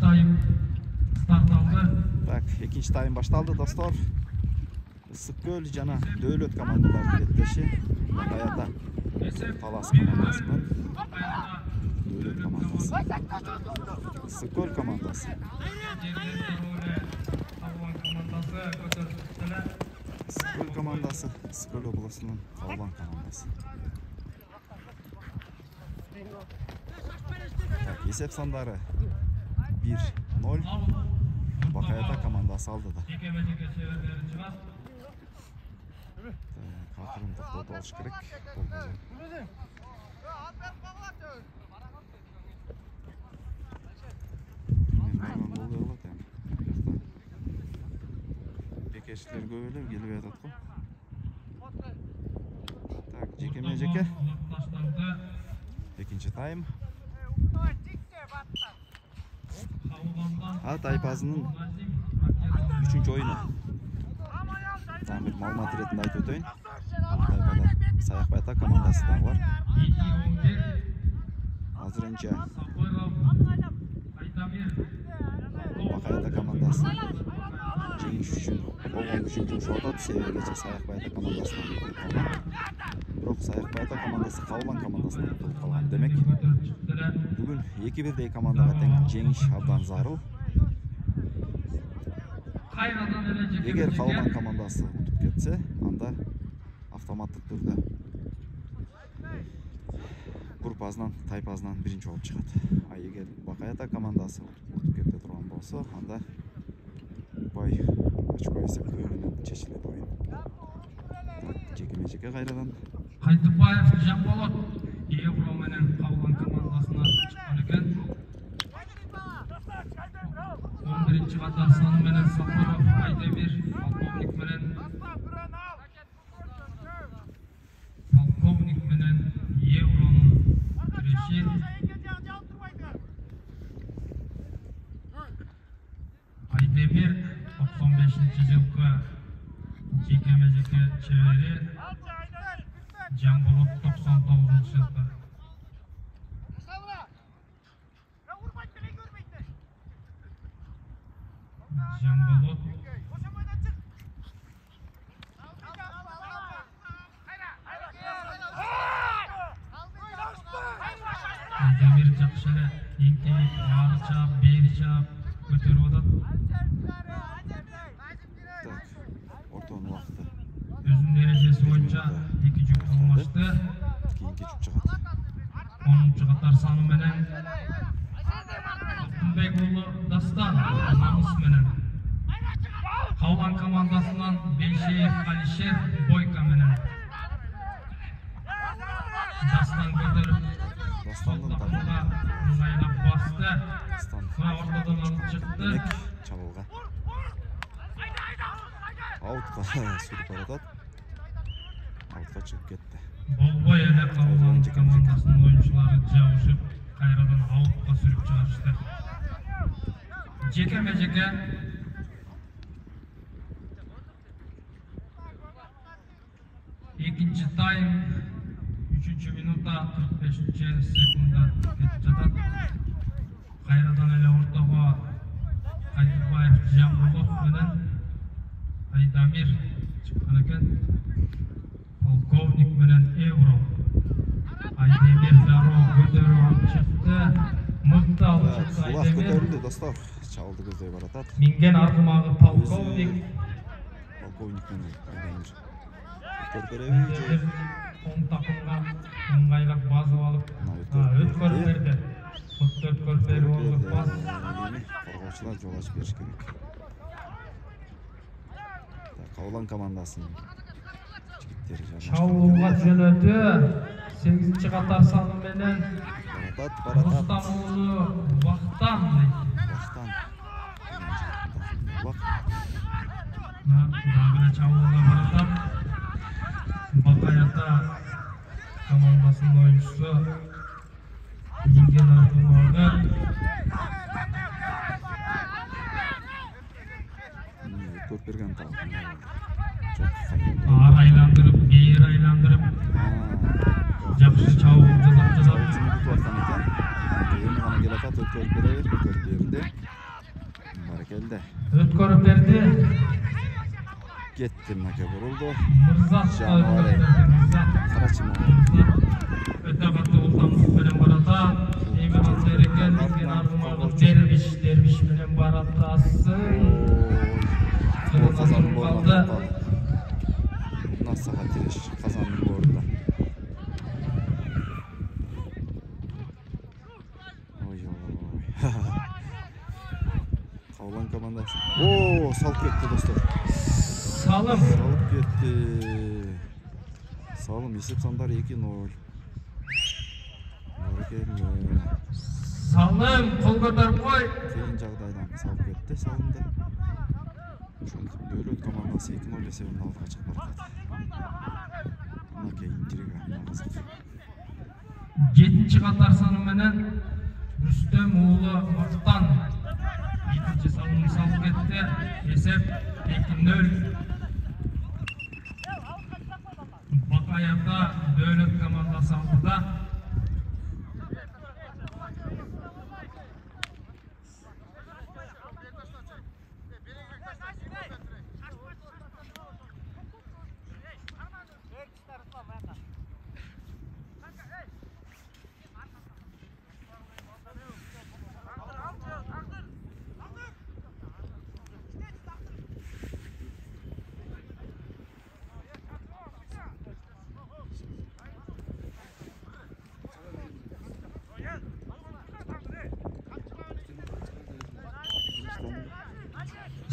тайм старт алды. Так, экинчи тайм башталды, достор. Ысык-Көл жана Дөөлөт командалары кеттеши. Бакаята Талас командасы менен Дөөлөт командасы. Ысык-Көл командасы. Ысык-Көл командасы, Ысык-Көл облусунун Калбан командасы. Так, есеп сандары 1-0. Бакаята командасы алды да. Акырын токтотуп алыш керек. Бекешчилер көп эле келип атат го. Так, жеке-жеке. Экинчи тайм. Тайпазынын 3-чү оюну. Там бир маалымат иретинде айтып өтөйүн. Тайпада Саякбайта командасы да бар. Азырынча Бакаята командасы жеңиш үчүн болгон күчүн жумшап атат. Себеби кече Саякбайта командасынан утулуп калган. Бирок Саякбайта командасы Калбан командасынан утулуп калган. Демек, бүгүн 2-1 командага тең жеңиш абдан зарыл. Эгер Калбан командасы утуп кетсе, анда автоматтык түрдө группасынан, тайпасынан биринчи болуп чыгат. А эгер Бакаята командасы утуп кете турган болсо, анда упай очко эсептөө менен чечилет оюн. Жеке-жеке кайрадан Кайтыбаев Жамболот Евро менен Калбан командасына чыккан экен. 11-чи катар саны менен Сапаров Айдемир полковник менен Евронун күреши. Айдемир 95-жылкы жеке-жеке чебери, Жамболот 99-жылкы. Жамболот Айдемир жакшы эле эңкейип, ары чаап, бери чаап көтөрүп атат. Ортонун убакыты Өзүнүн эрежеси боюнча 2 жүк алмашты. Кийинки жүк чыгат. 10-чу катар саны менен Алтынбек уулу Дастан намыс менен. Калбан командасынан Бейшеев Алишер Бойко менен. Дастан көтөрүп Дастандын тарабына ыңгайлап басты. Дастан ортодон алып чыкты. чабуулга аутка сүрүп баратат. Аутка чыгып кетти. Болбой эле Калбан командасынын оюнчулары жабышып, кайрадан аутка сүрүп чыгарышты. Жеке-жеке экинчи тайм 3-чү минутта 45-чи секундда кетип жатат. Кайрадан эле ортого Кайтыбаев Жамболов менен Айдамир чыккан экен. Полковник менен Евро. Айдемир дароо көтөрүп алып чыкты. Мыкты алып чыкты Сулак Айдемир. көтөрүлдү, достор. Чабуулду көздөй баратат. Минген аркымагы полковник. Полковник менен Айдамир көрбөрөбү же Он такымга ыңгайлап басып алып, өткөрүп берди. Өткөрүп берип алып бас. Коргоочулар жол ачып бериш керек. Калбан командасынын жигиттери жана чабуулга жөнөдү. 8-чи катар саны менен баратат. Рустам уулу Бактан. Дагы чабуулга баратат. Бакаята командасынын оюнчусу Минген аркымагы көрүп берген тал. Ар айландырып, бери айландырып жакшы чабуул жасап жатат. Эми гана келатат, өткөрүп береби. Ötkörüp berdi. Barakelde. Ötkörüp berdi. Ketdi Make vuruldu. Mırzat Janvar ötkörüp berdi. Mırzat. Karachimov. Öte katlı ultamız bilen barata. Emin Dereken bizgen arzumalı derviş bilen baratasın. Kazanın boruna kaldı. Nasıl hatiriş kazanın borunda. Oy oy. Kavlan komandası. Oo, salıp ketdi dostlar. Salım. Salıp ketdi. Salım esep sandar 2-0. Barakelle. Salım kol ko'tarib qo'y. Keyin jag'daydan salıp ketdi salımda. Dövlet komandası 2-0 esebini aldığa çıkıp baratadi. Buna keyin intriga qiziq. 7-chi qator soni bilan Rustam o'g'li Vaqtan 7-chi salımni salib ketdi. Esep 2-0. Baqayatda Dövlet komandasi oldida.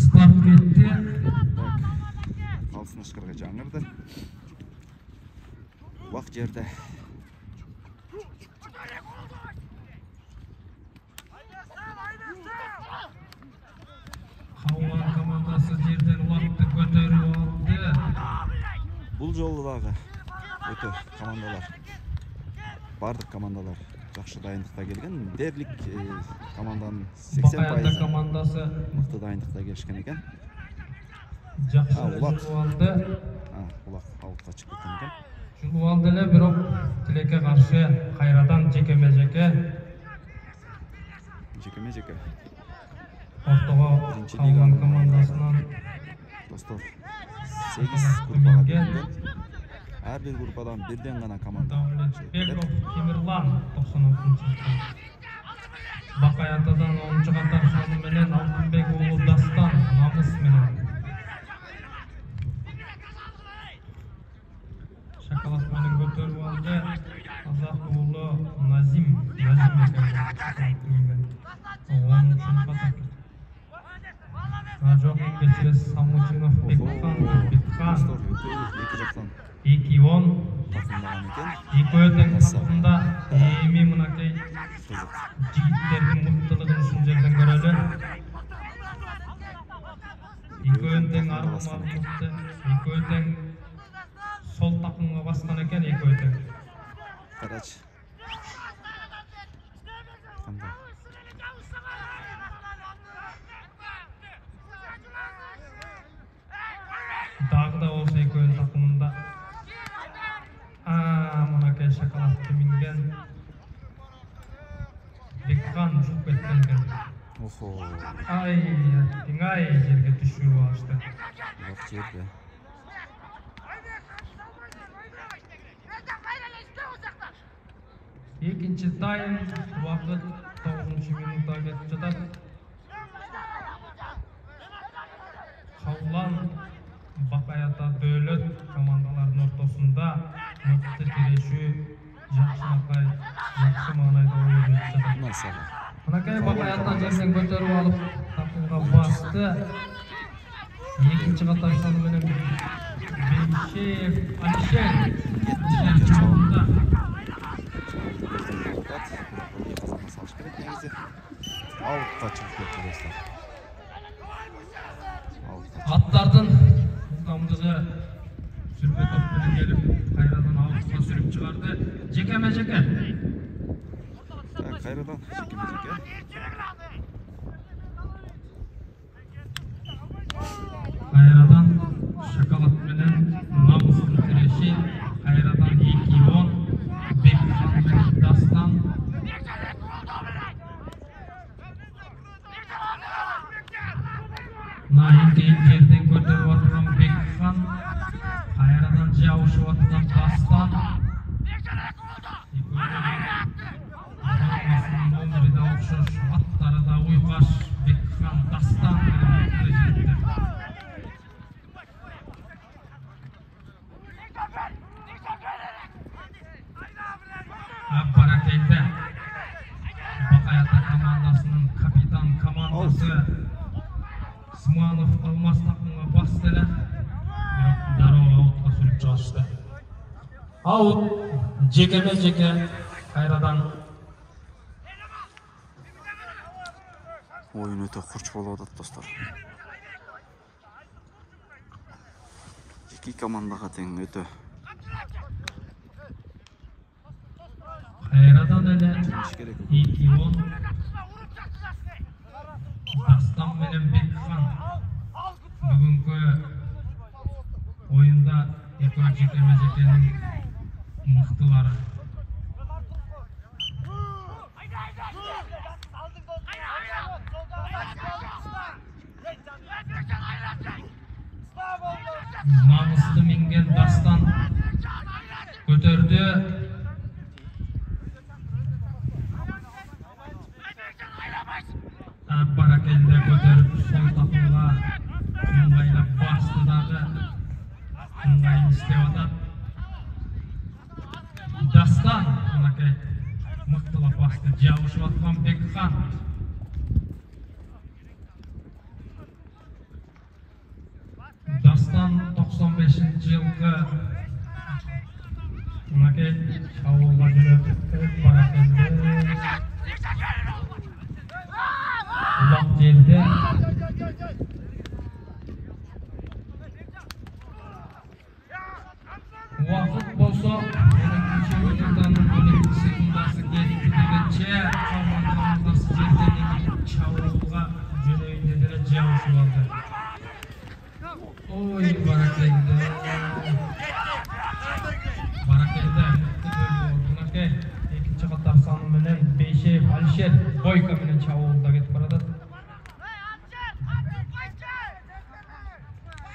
Start ketdi. Kalsın ışkırga жаңырды. Vaq жерде. Қаулан командасы жерден уақытты көтеріп алды. Бұл жолы дағы өтө командалар. Бардық командалар жақсы дайындықта келген. Дерлік команданың 80% Бақайата командасы мықты дайындықта келішкен екен. жақсы Улақ. жүріп алды. Улақ аутқа шығып кеткен екен. Жүріп алды эле, бирок Тилекке каршы кайрадан жекеме-жеке Жекеме-жеке. ортого Биринчи Қаулан лиганың командасынан достор 8 группаға бөлінген. Әр бір группадан бірден ғана команда шығып Беков келеді. Темирлан 96-жылы. Бақаятадан 10-чы катар саны менен Алтынбек уулу Дастан намыс менен. Шоколад менен көтөрүп алды. Казак уулу Назим экен. 10-чы катар. Жок, кечиресиз Самучинов Бекхан. Достор екі жақтан 2-10. тақымдаған екен. Экөөдөн тақымда эми мынакей Қызық. жигиттердин мыктылыгын ушул жерден көрөлү. Экөөдөн арман мыкты. Экөөдөн сол тақымга баскан экен экөөдөн. Карач. Қандай? Дагы да болсо экөөдүн тақымында мынакей шоколадты минген Бекхан жуп кеткен экен. Охо. Ай, жерге түшүрүп алышты. Вақ жерде. Экинчи тайм убакыт 9-минутта кетип жатат. Каулан Бакаята Дөлөт командаларынын ортосунда мыкты тирешүү жакшынакай жакшы маанайда ойноп жатат. Насаға. Мынакей Бакаята жерден көтөрүп алып такымга басты. Экинчи катар саны менен Бейшев Алишер чабында Қазанға салыш керек негізі. Аутқа шығып кетті достар. аттардын ылдамдыгы сүрпе топ менен келип кайрадан аутка сүрүп чыгарды. Жекеме-жеке. Кайрадан жекеме-жеке. Кайрадан шоколад менен намыстын тиреши. Кайрадан 2-10. Бекхан менен Дастан. Nail keyin жерден көтеріп атқан Бекхан, қайрадан жауышып атқан Дастан. Номері да ұқсас, аттары да ұйқас. Бекхан, Дастан жетті. Бәрекелді. Бақайата командасының капитан командасы Сманов Алмас тақымға бастылы. Дарова аутқа сүріп çalışты. Аут жекеме-жеке қайрадан. Ойын өте құрч болып атат достар. Екі командаға тең өте. Қайрадан әлі 2-10. Дастан менен Бекхан. Бүгінгі ойында екеуі жекеме-жекенің мықтылары. Намысты минген Дастан көтерді. Бәрекелді көтеріп сол тақымға ыңғайлап басты дағы ыңғайын істеп атат. Дастан мықтылап басты, жауышып атқан Бекхан. Дастан 95 жылғы шауылға жүріп бәрекелді. Ұлақ жерде. Уақыт болса, 12 секундасы кетті дегенше, қалған командасы жерден шауылға жүрейін деділі жауышып алды. Ой, бәрекелді. Бәрекелді. Екінші қатар саны менен Бейшев Алишер Бойка менен чабуылда кетіп барады.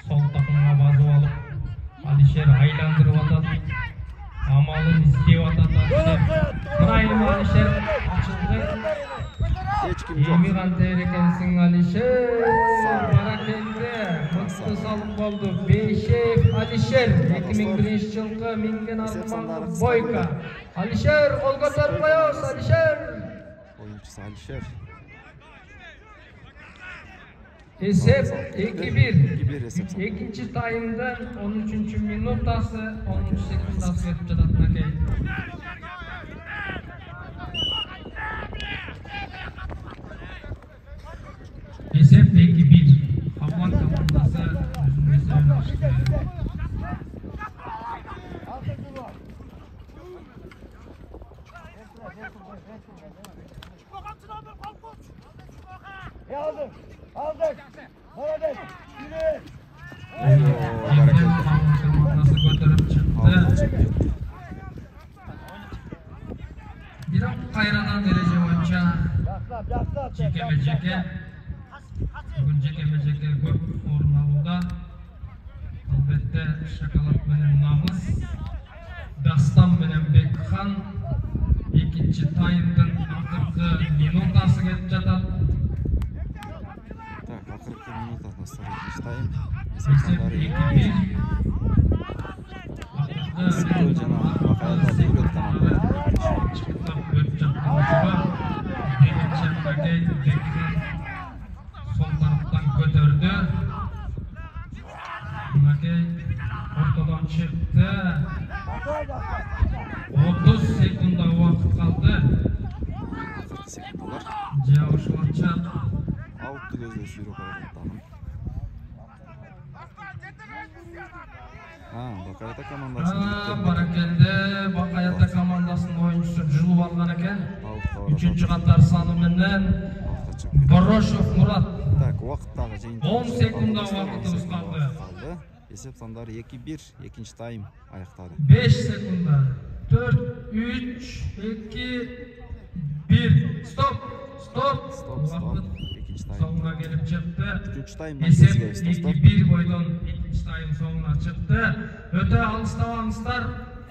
Сол тақымға базып алып, Алишер айландырып атады. Амалын іздеп атады. Мына Алишер ашылды. Емиған тәйір екенсің Алишер. Бәрекелді. Мықты салып болды. Бейшев Алишер 2001 жылғы минген арман Бойка. Алишер қол көтеріп қоясыз, Алишер. Oyuncusu Alişer. Esep 2-1. Esep. Екінші тайымдан 13 минутасы, 13 секундасы кетіп жататына кей. Esep 2-1. Қабылан командасы өзінің есебін ашты. Aldık. Молодец. Yürü. Командасы көтеріп шықты. Бірақ қайрадан ереже бойынша жекеме-жеке. Бүгін жекеме-жеке көп орын алуда. Албетте шоколад менен Намыс, Дастан менен Бекхан. Екінші тайымдың ақырғы минутасы кетіп жатат. Так, ақырғы минута достар, екінші тайым. Есеп 2-1. Скол жана Бақайата Легрет команда. Çıktап өтіп жатқанышыға. Екінші Бекхан сол тараптан көтерді. Ортадан çıktı. 30 секунда уақыт қалды. 40 секундалар. Жауышуынша Аутты көзде сүйреп барататанын. Бақайата командасының Бәрекелді. Бақайата командасының ойыншысы жылып алған екен. Үшінші қатар саны менен Борошев Мурат. Так, уақыттағы жиынтық 10 секунда уақытымыз қалды. Есеп сандары 2-1, екінші тайым аяқтады. 5 секунда. 4, 3, 2, 1. Стоп! Стоп! Екінші тайым. so'nuna kelib chiqdi. Üçüncü tayımdan Esep gözgeyiz dostlar. 2-1 boydan 2-chi taym so'nuna chiqdi. O'ta alqishlayapsizlar.